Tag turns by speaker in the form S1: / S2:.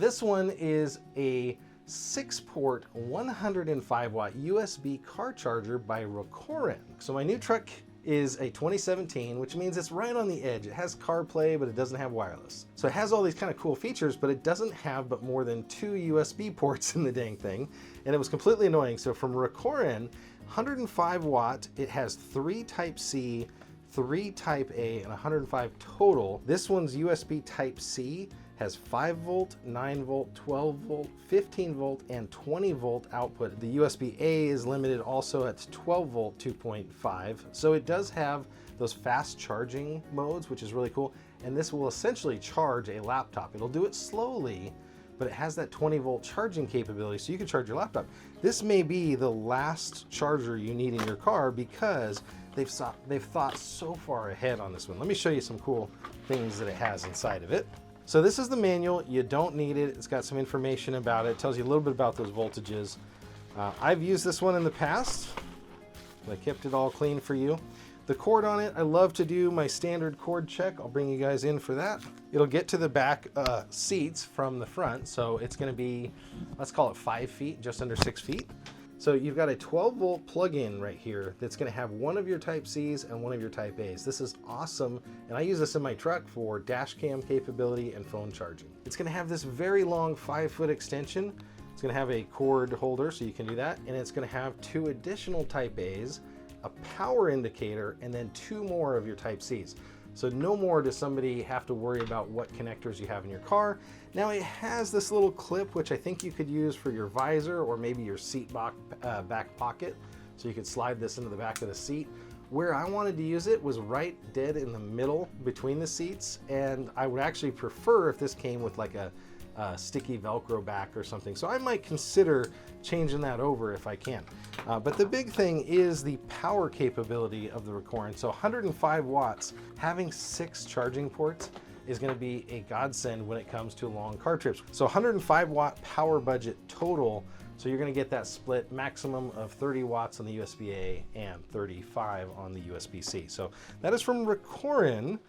S1: This one is a 6-port 105 watt USB car charger by Rocoren. So my new truck is a 2017, which means it's right on the edge. It has CarPlay, but it doesn't have wireless. So it has all these kind of cool features, but it doesn't have but more than 2 USB ports in the dang thing. And it was completely annoying. So from Rocoren, 105 watt, it has 3 Type-C, 3 Type-A, and 105 total. This one's USB Type-C has 5 volt, 9 volt, 12 volt, 15 volt, and 20 volt output. The USB-A is limited also at 12 volt 2.5. So it does have those fast charging modes, which is really cool. And this will essentially charge a laptop. It'll do it slowly, but it has that 20 volt charging capability, so you can charge your laptop. This may be the last charger you need in your car because they've thought so far ahead on this one. Let me show you some cool things that it has inside of it. So this is the manual. You don't need it. It's got some information about it. It tells you a little bit about those voltages. I've used this one in the past. I kept it all clean for you. The cord on it, I love to do my standard cord check. I'll bring you guys in for that. It'll get to the back seats from the front. So it's gonna be, let's call it 5 feet, just under 6 feet. So you've got a 12 volt plug-in right here that's gonna have one of your Type-Cs and one of your Type-As. This is awesome, and I use this in my truck for dash cam capability and phone charging. It's gonna have this very long 5-foot extension. It's gonna have a cord holder, so you can do that, and it's gonna have 2 additional Type-As, a power indicator, and then 2 more of your Type-Cs. So no more does somebody have to worry about what connectors you have in your car. Now it has this little clip, which I think you could use for your visor or maybe your seat back pocket. So you could slide this into the back of the seat. Where I wanted to use it was right dead in the middle between the seats. And I would actually prefer if this came with like a sticky Velcro back or something. So I might consider changing that over if I can. But the big thing is the power capability of the Rocoren. So 105 watts, having 6 charging ports is going to be a godsend when it comes to long car trips. So 105 watt power budget total. So you're going to get that split maximum of 30 watts on the USB-A and 35 on the USB-C. So that is from Rocoren.